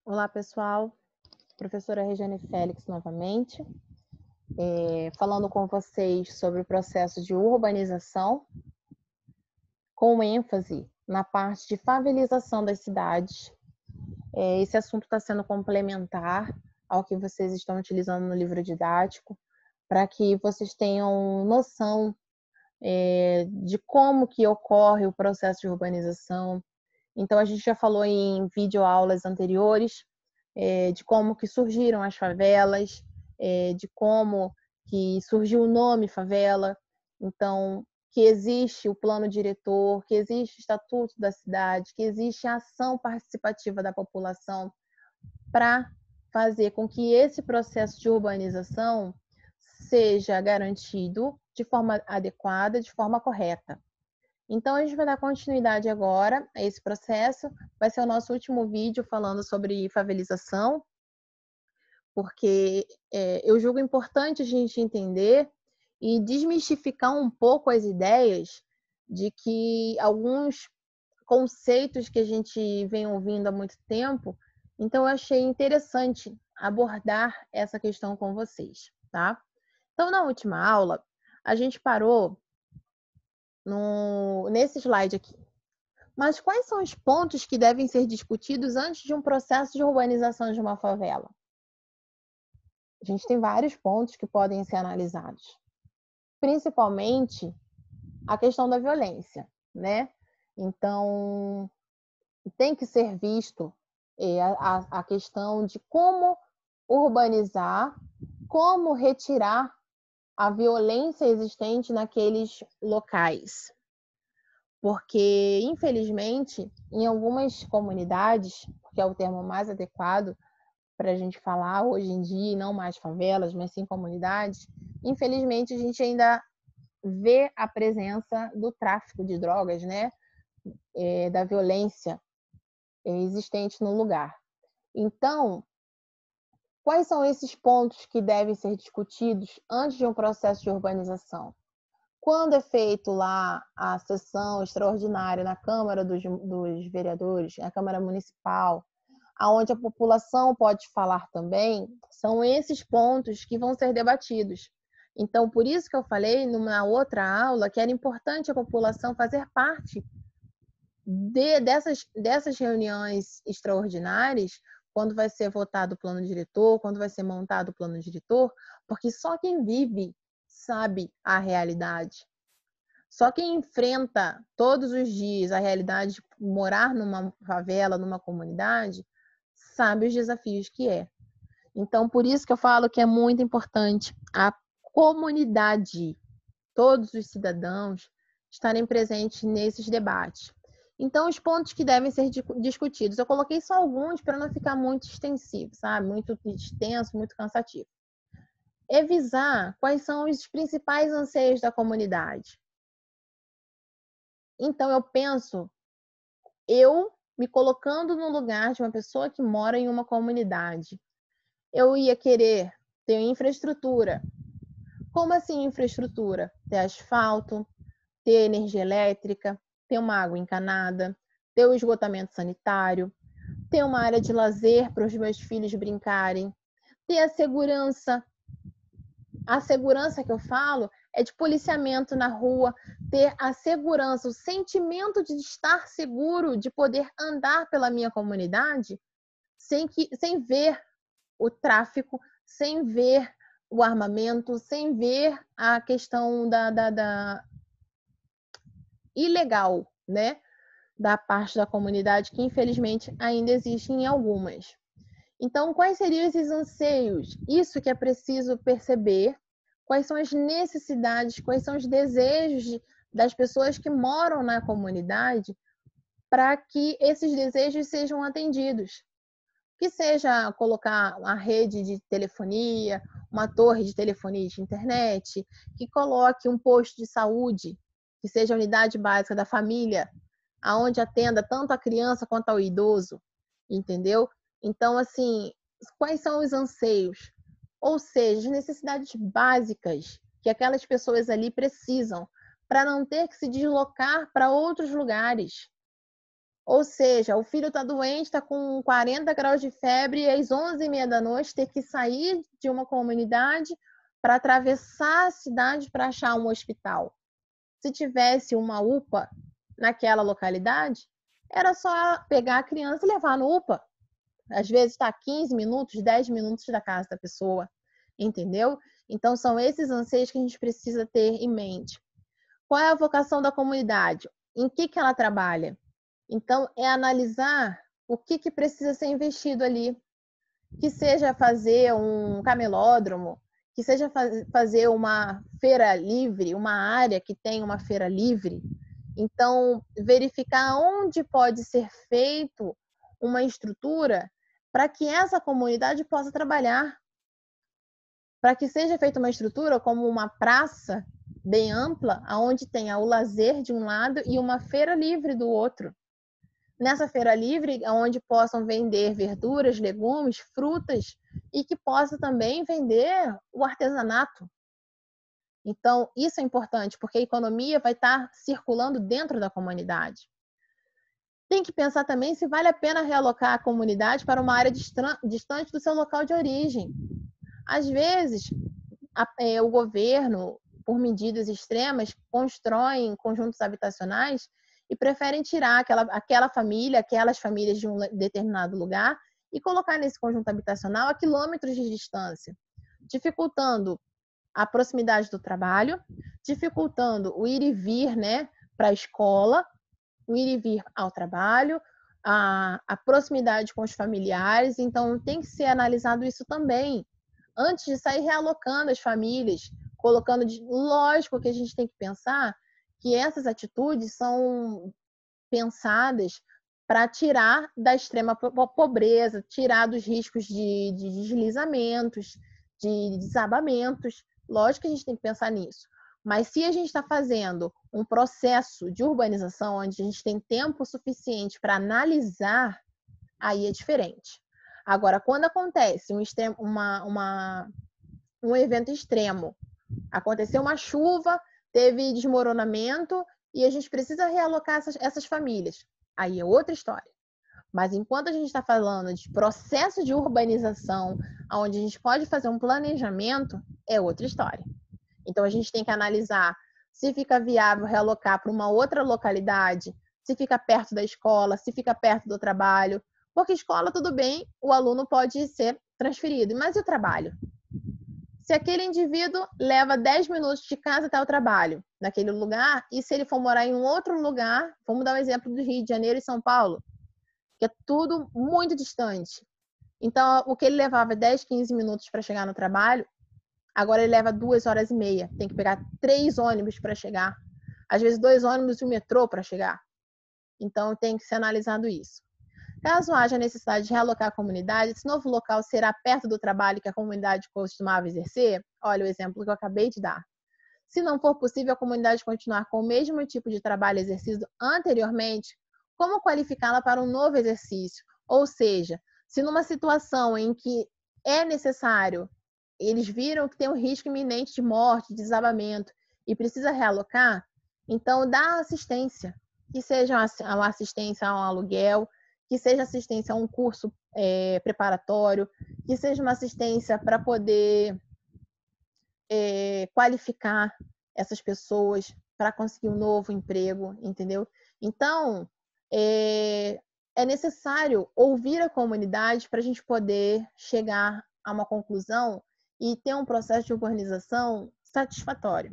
Olá, pessoal. Professora Regiane Félix novamente, falando com vocês sobre o processo de urbanização, com ênfase na parte de favelização das cidades. Esse assunto está sendo complementar ao que vocês estão utilizando no livro didático, para que vocês tenham noção de como que ocorre o processo de urbanização. Então, a gente já falou em videoaulas anteriores de como que surgiram as favelas, de como que surgiu o nome favela. Então, que existe o plano diretor, que existe o estatuto da cidade, que existe a ação participativa da população para fazer com que esse processo de urbanização seja garantido de forma adequada, de forma correta. Então, a gente vai dar continuidade agora a esse processo. Vai ser o nosso último vídeo falando sobre favelização, porque eu julgo importante a gente entender e desmistificar um pouco as ideias de que alguns conceitos que a gente vem ouvindo há muito tempo. Então, eu achei interessante abordar essa questão com vocês, tá? Então, na última aula, a gente parou nesse slide aqui. Mas quais são os pontos que devem ser discutidos antes de um processo de urbanização de uma favela? A gente tem vários pontos que podem ser analisados, principalmente a questão da violência, né? Então, tem que ser visto a questão de como urbanizar, como retirar a violência existente naqueles locais. Porque, infelizmente, em algumas comunidades, que é o termo mais adequado para a gente falar hoje em dia, e não mais favelas, mas sim comunidades, infelizmente a gente ainda vê a presença do tráfico de drogas, né? Da violência existente no lugar. Então, quais são esses pontos que devem ser discutidos antes de um processo de urbanização? Quando é feito lá a sessão extraordinária na Câmara dos Vereadores, na Câmara Municipal, aonde a população pode falar também, são esses pontos que vão ser debatidos. Então, por isso que eu falei na outra aula que era importante a população fazer parte dessas reuniões extraordinárias, quando vai ser votado o plano diretor, quando vai ser montado o plano diretor, porque só quem vive sabe a realidade. Só quem enfrenta todos os dias a realidade de morar numa favela, numa comunidade, sabe os desafios que é. Então, por isso que eu falo que é muito importante a comunidade, todos os cidadãos, estarem presentes nesses debates. Então, os pontos que devem ser discutidos, eu coloquei só alguns para não ficar muito extensivo, sabe? Muito extenso, muito cansativo. É visar quais são os principais anseios da comunidade. Então, eu penso, eu me colocando no lugar de uma pessoa que mora em uma comunidade, eu ia querer ter infraestrutura. Como assim infraestrutura? Ter asfalto, ter energia elétrica, ter uma água encanada, ter o esgotamento sanitário, ter uma área de lazer para os meus filhos brincarem, ter a segurança. A segurança que eu falo é de policiamento na rua, ter a segurança, o sentimento de estar seguro, de poder andar pela minha comunidade sem ver o tráfico, sem ver o armamento, sem ver a questão da ilegal, né? Da parte da comunidade, que infelizmente ainda existe em algumas. Então, quais seriam esses anseios? Isso que é preciso perceber. Quais são as necessidades, quais são os desejos das pessoas que moram na comunidade para que esses desejos sejam atendidos. Que seja colocar uma rede de telefonia, uma torre de telefonia de internet, que coloque um posto de saúde, que seja a unidade básica da família, aonde atenda tanto a criança quanto ao idoso, entendeu? Então, assim, quais são os anseios? Ou seja, as necessidades básicas que aquelas pessoas ali precisam para não ter que se deslocar para outros lugares. Ou seja, o filho está doente, está com 40 graus de febre e às 11h30 da noite ter que sair de uma comunidade para atravessar a cidade para achar um hospital. Se tivesse uma UPA naquela localidade, era só pegar a criança e levar no UPA. Às vezes está 15 minutos, 10 minutos da casa da pessoa, entendeu? Então, são esses anseios que a gente precisa ter em mente. Qual é a vocação da comunidade? Em que ela trabalha? Então, é analisar o que precisa ser investido ali. Que seja fazer um camelódromo, que seja fazer uma feira livre, uma área que tem uma feira livre. Então, verificar onde pode ser feito uma estrutura para que essa comunidade possa trabalhar. Para que seja feita uma estrutura como uma praça bem ampla, onde tenha o lazer de um lado e uma feira livre do outro. Nessa feira livre, onde possam vender verduras, legumes, frutas e que possa também vender o artesanato. Então, isso é importante, porque a economia vai estar circulando dentro da comunidade. Tem que pensar também se vale a pena realocar a comunidade para uma área distante do seu local de origem. Às vezes, o governo, por medidas extremas, constroem conjuntos habitacionais e preferem tirar aquela família, aquelas famílias de um determinado lugar e colocar nesse conjunto habitacional a quilômetros de distância, dificultando a proximidade do trabalho, dificultando o ir e vir, né, para a escola, o ir e vir ao trabalho, a proximidade com os familiares. Então, tem que ser analisado isso também, antes de sair realocando as famílias, colocando lógico que a gente tem que pensar que essas atitudes são pensadas para tirar da extrema pobreza, tirar dos riscos de deslizamentos, de desabamentos. Lógico que a gente tem que pensar nisso. Mas se a gente está fazendo um processo de urbanização onde a gente tem tempo suficiente para analisar, aí é diferente. Agora, quando acontece um evento extremo, aconteceu uma chuva, teve desmoronamento e a gente precisa realocar essas famílias, aí é outra história. Mas enquanto a gente está falando de processo de urbanização, onde a gente pode fazer um planejamento, é outra história. Então, a gente tem que analisar se fica viável realocar para uma outra localidade, se fica perto da escola, se fica perto do trabalho. Porque escola, tudo bem, o aluno pode ser transferido, mas e o trabalho? Se aquele indivíduo leva 10 minutos de casa até o trabalho, naquele lugar, e se ele for morar em um outro lugar, vamos dar um exemplo do Rio de Janeiro e São Paulo, que é tudo muito distante. Então, o que ele levava 10, 15 minutos para chegar no trabalho, agora ele leva 2h30. Tem que pegar 3 ônibus para chegar. Às vezes 2 ônibus e um metrô para chegar. Então, tem que ser analisado isso. Caso haja necessidade de realocar a comunidade, esse novo local será perto do trabalho que a comunidade costumava exercer? Olha o exemplo que eu acabei de dar. Se não for possível a comunidade continuar com o mesmo tipo de trabalho exercido anteriormente, como qualificá-la para um novo exercício? Ou seja, se numa situação em que é necessário, eles viram que tem um risco iminente de morte, de desabamento, e precisa realocar, então dá assistência, que seja uma assistência a um aluguel, que seja assistência a um curso preparatório, que seja uma assistência para poder qualificar essas pessoas para conseguir um novo emprego, entendeu? Então, é necessário ouvir a comunidade para a gente poder chegar a uma conclusão e ter um processo de urbanização satisfatório.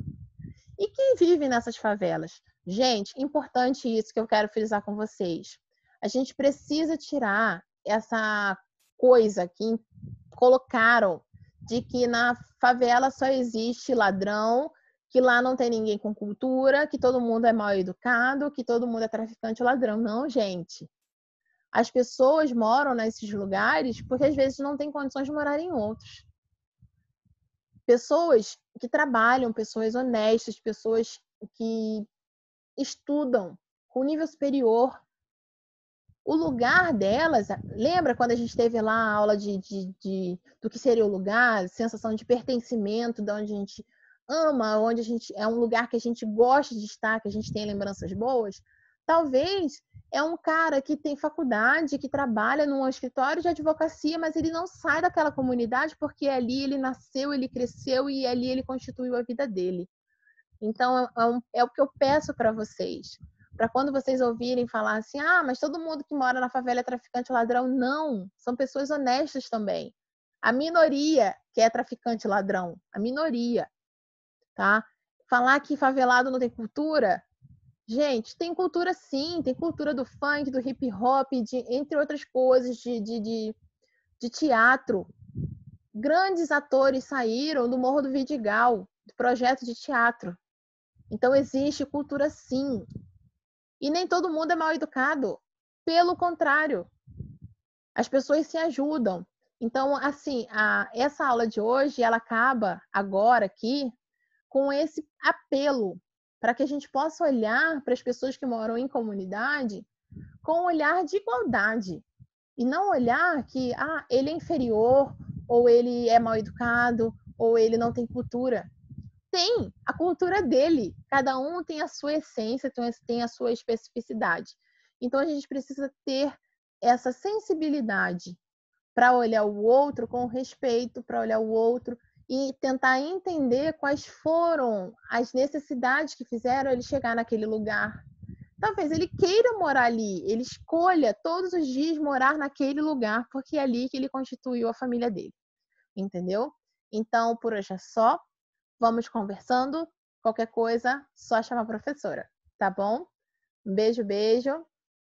E quem vive nessas favelas? Gente, importante isso que eu quero frisar com vocês. A gente precisa tirar essa coisa que colocaram de que na favela só existe ladrão, que lá não tem ninguém com cultura, que todo mundo é mal educado, que todo mundo é traficante ou ladrão. Não, gente. As pessoas moram nesses lugares porque às vezes não têm condições de morar em outros. Pessoas que trabalham, pessoas honestas, pessoas que estudam com nível superior. O lugar delas, lembra quando a gente teve lá a aula do que seria o lugar, sensação de pertencimento, de onde a gente ama, onde a gente é um lugar que a gente gosta de estar, que a gente tem lembranças boas? Talvez é um cara que tem faculdade, que trabalha num escritório de advocacia, mas ele não sai daquela comunidade porque ali ele nasceu, ele cresceu e ali ele constituiu a vida dele. Então, é o que eu peço para vocês. Para quando vocês ouvirem falar assim, ah, mas todo mundo que mora na favela é traficante ladrão. Não, são pessoas honestas também. A minoria que é traficante ladrão, a minoria, tá? Falar que favelado não tem cultura, gente, tem cultura sim, tem cultura do funk, do hip hop, entre outras coisas, de teatro. Grandes atores saíram do Morro do Vidigal, do projeto de teatro. Então existe cultura sim. E nem todo mundo é mal educado. Pelo contrário, as pessoas se ajudam. Então, assim, essa aula de hoje, ela acaba agora aqui com esse apelo para que a gente possa olhar para as pessoas que moram em comunidade com um olhar de igualdade. E não olhar que ele é inferior, ou ele é mal educado, ou ele não tem cultura. Tem a cultura dele. Cada um tem a sua essência, tem a sua especificidade. Então a gente precisa ter essa sensibilidade para olhar o outro com respeito, para olhar o outro e tentar entender quais foram as necessidades que fizeram ele chegar naquele lugar. Talvez ele queira morar ali, ele escolha todos os dias morar naquele lugar, porque é ali que ele constituiu a família dele. Entendeu? Então, por hoje é só. Vamos conversando. Qualquer coisa, só chamar a professora, tá bom? Um beijo, beijo.